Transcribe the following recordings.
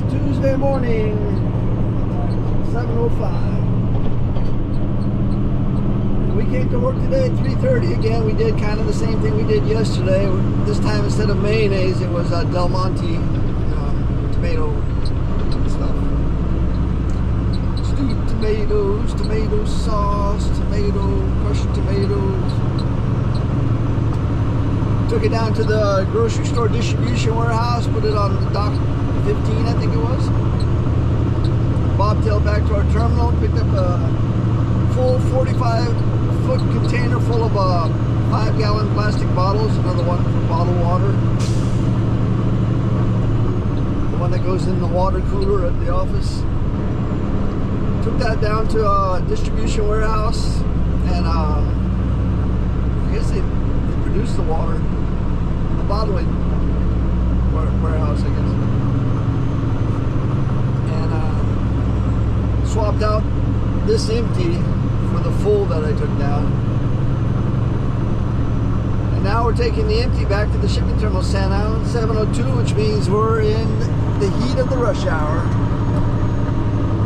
Tuesday morning, 7:05. We came to work today at 3:30 again. We did kind of the same thing we did yesterday. This time instead of mayonnaise, it was Del Monte tomato stuff. Stewed tomatoes, tomato sauce, crushed tomatoes. Took it down to the grocery store distribution warehouse, put it on the dock 15, I think it was. Bobtailed back to our terminal, picked up a full 45-foot container full of 5-gallon plastic bottles, another one for bottled water. The one that goes in the water cooler at the office. Took that down to a distribution warehouse, and I guess they produce the water. The bottling warehouse, I guess. And swapped out this empty for the full that I took down. And now we're taking the empty back to the shipping terminal, San Island, 7:02, which means we're in the heat of the rush hour.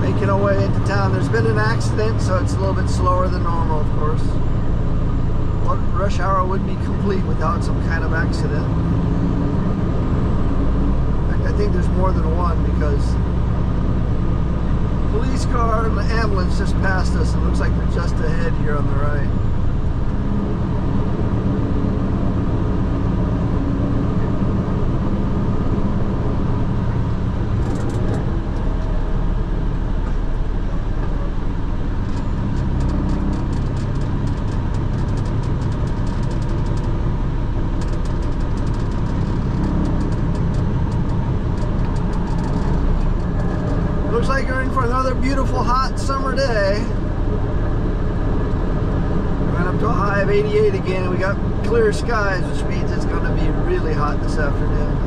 Making our way into town. There's been an accident, so it's a little bit slower than normal, of course. What rush hour would be complete without some kind of accident? In fact, I think there's more than one, because police car and the ambulance just passed us. It looks like they're just ahead here on the right. Looks like you're in for another beautiful hot summer day. We went up to a high of 88 again. We got clear skies, which means it's going to be really hot this afternoon.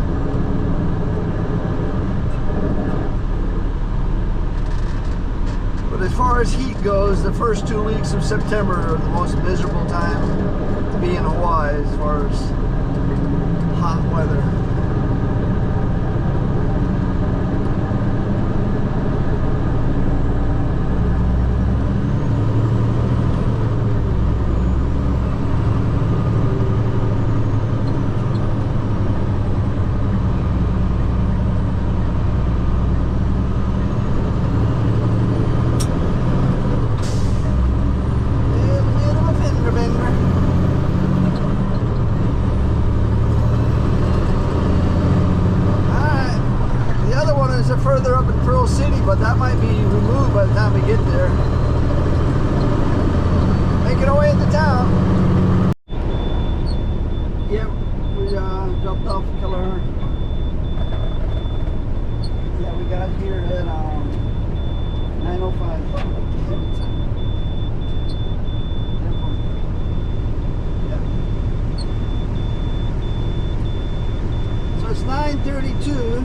But as far as heat goes, the first 2 weeks of September are the most miserable time to be in Hawaii as far as hot weather. Further up in Pearl City, but that might be removed by the time we get there. Making our way into town. Yep, we dropped off Killer. Yeah, we got here at 9:05. So it's 9:32.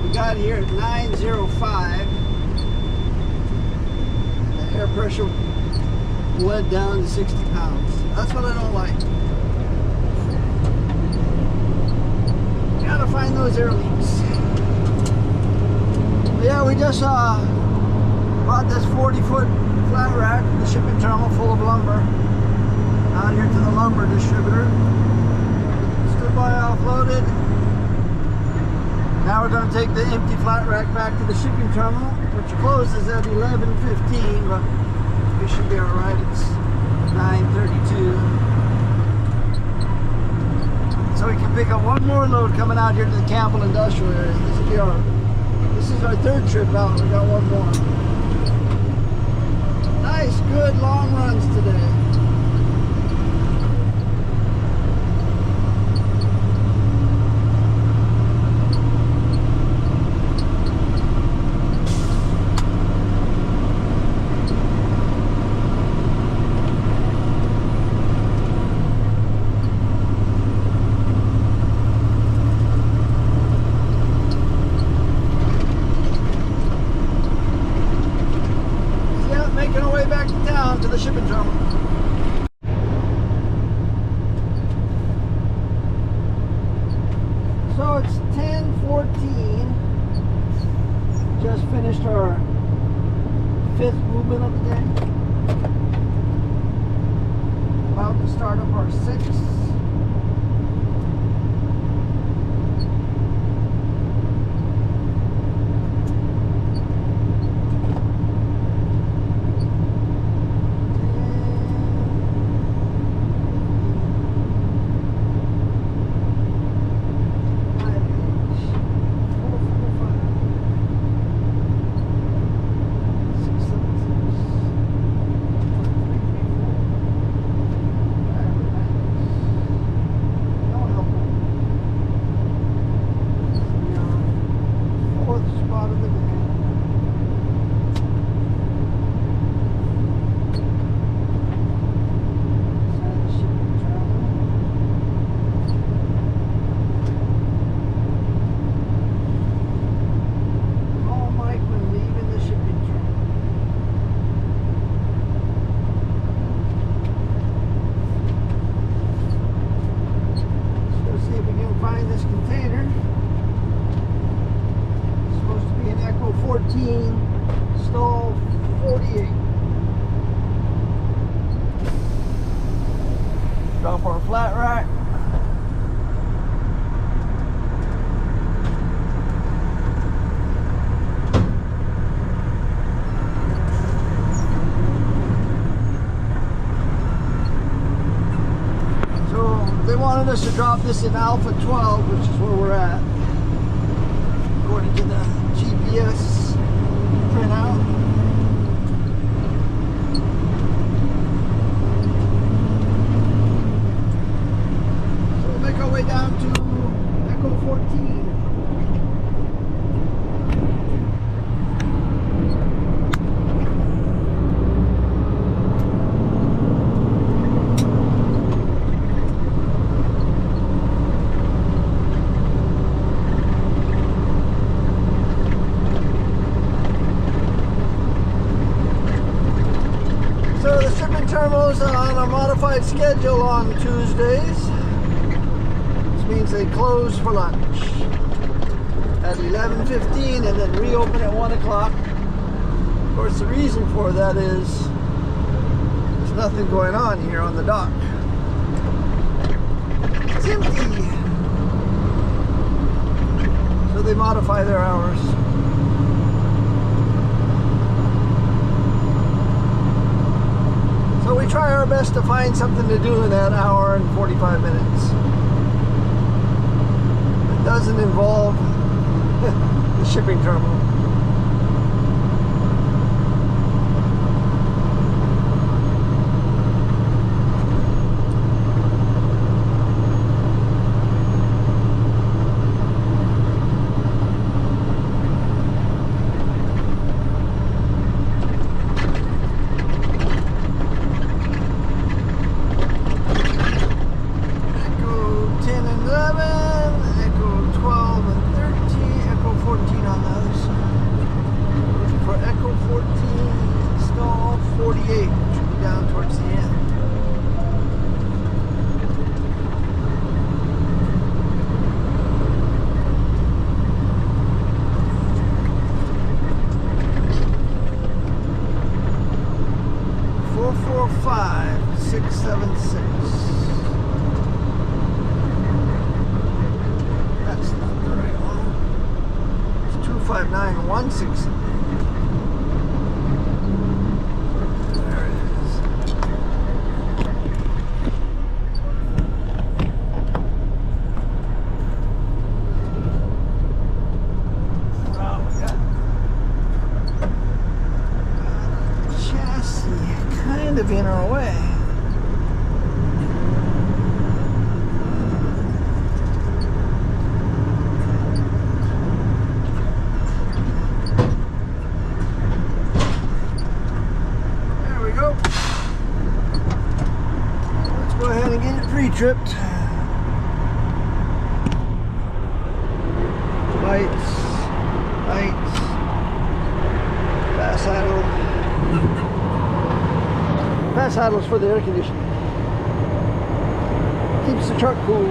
We got here at 9:05. The air pressure went down to 60 pounds. That's what I don't like. Gotta find those air leaks. But yeah, we just bought this 40-foot flat rack from the shipping terminal full of lumber out here to the lumber distributor. Stood by, offloaded. Now we're going to take the empty flat rack back to the shipping terminal, which closes at 11:15, but we should be alright. It's 9:32. pick up one more load coming out here to the Campbell Industrial area. This is our third trip out. We got one more. Nice, good long runs today. To the shipping terminal. So it's 10:14. Just finished our 5th movement of the day. About to start up our 6th. Stall 48. Drop our flat rack. So they wanted us to drop this in Alpha 12, which is where we're at, according to the GPS printout. So we'll make our way down to Echo 14. So the shipping terminal's on a modified schedule on Tuesdays. This means they close for lunch at 11:15 and then reopen at 1 o'clock. Of course, the reason for that is there's nothing going on here on the dock. It's empty. So they modify their hours. So we try our best to find something to do in that hour and 45 minutes. It doesn't involve the shipping terminal. That's not the right one. It's 25916. There it is. pre-tripped. Lights, fast idle. Fast idle is for the air conditioning. Keeps the truck cool.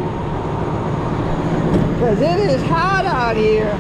Because it is hot out here.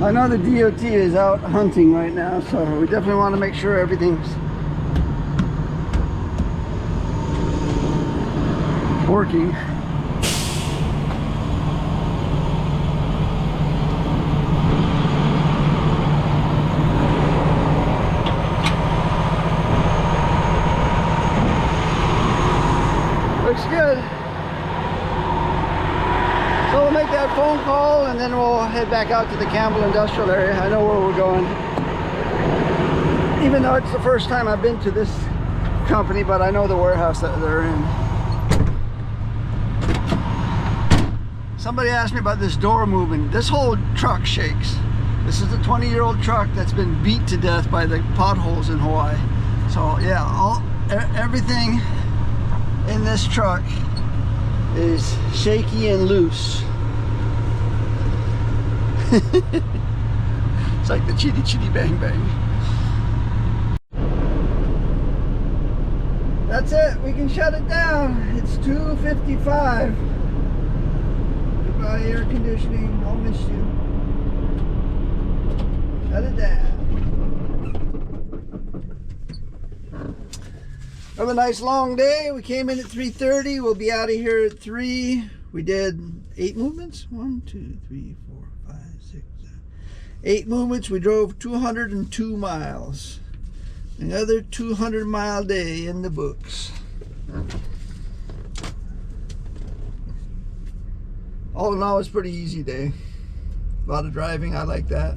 I know the DOT is out hunting right now, so we definitely want to make sure everything's working. Looks good. So we'll make that phone call and then we'll head back out to the Campbell Industrial area. I know where we're going. Even though it's the first time I've been to this company, but I know the warehouse that they're in. Somebody asked me about this door moving. This whole truck shakes. This is a 20-year-old truck that's been beat to death by the potholes in Hawaii. So yeah, everything in this truck is shaky and loose. It's like the chitty chitty bang bang. That's it, we can shut it down. It's 2:55. Goodbye air conditioning, I'll miss you. Shut it down. Have a nice long day. We came in at 3:30. We'll be out of here at 3. We did 8 movements. 1, 2, 3, 4, 5, 6, 7. 8 movements. We drove 202 miles. Another 200-mile day in the books. All in all, it's a pretty easy day. A lot of driving. I like that.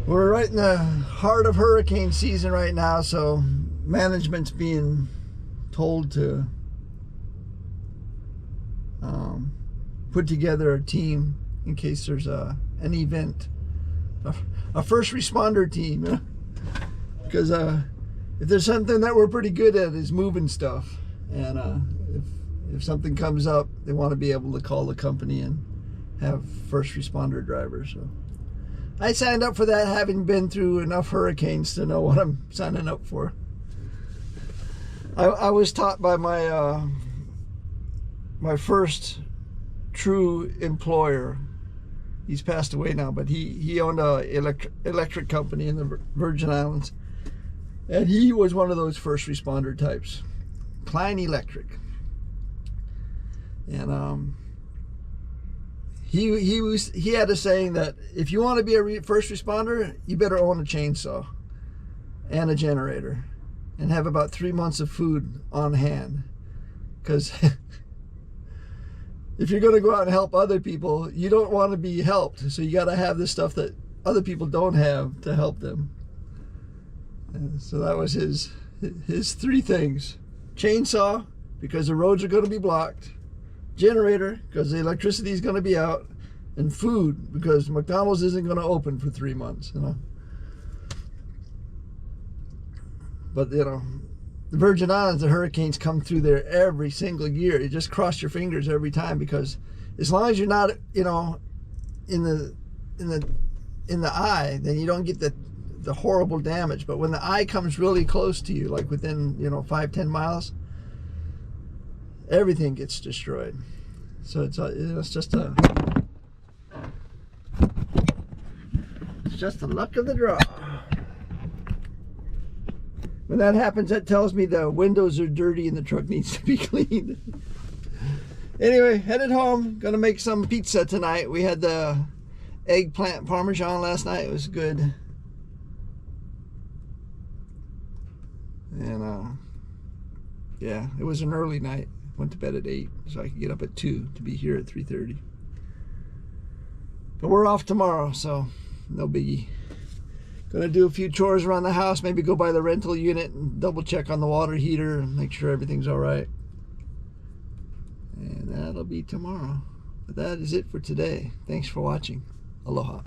We're right in the heart of hurricane season right now, so management's being told to put together a team in case there's an event, a first responder team. Because if there's something that we're pretty good at is moving stuff, and if something comes up, they want to be able to call the company and have first responder drivers. So I signed up for that, having been through enough hurricanes to know what I'm signing up for. I was taught by my my first true employer. He's passed away now, but he owned a electric company in the Virgin Islands, and he was one of those first responder types, Klein Electric. And he had a saying that if you want to be a first responder, you better own a chainsaw and a generator and have about 3 months of food on hand, because if you're going to go out and help other people, you don't want to be helped, so you got to have the stuff that other people don't have to help them. And so that was his 3 things: chainsaw, because the roads are going to be blocked; generator, because the electricity is going to be out; and food, because McDonald's isn't going to open for 3 months, you know. But, you know, the Virgin Islands, the hurricanes come through there every single year. You just cross your fingers every time, because as long as you're not, you know, in the eye, then you don't get the horrible damage. But when the eye comes really close to you, like within, you know, 5-10 miles, everything gets destroyed. So it's just the luck of the draw. When that happens, that tells me the windows are dirty and the truck needs to be cleaned. Anyway, headed home. Gonna make some pizza tonight. We had the eggplant parmesan last night. It was good. And yeah, it was an early night. Went to bed at 8 so I could get up at 2 to be here at 3:30. But we're off tomorrow, so no biggie. Gonna do a few chores around the house, maybe go by the rental unit and double check on the water heater and make sure everything's all right. And that'll be tomorrow. But that is it for today. Thanks for watching. Aloha.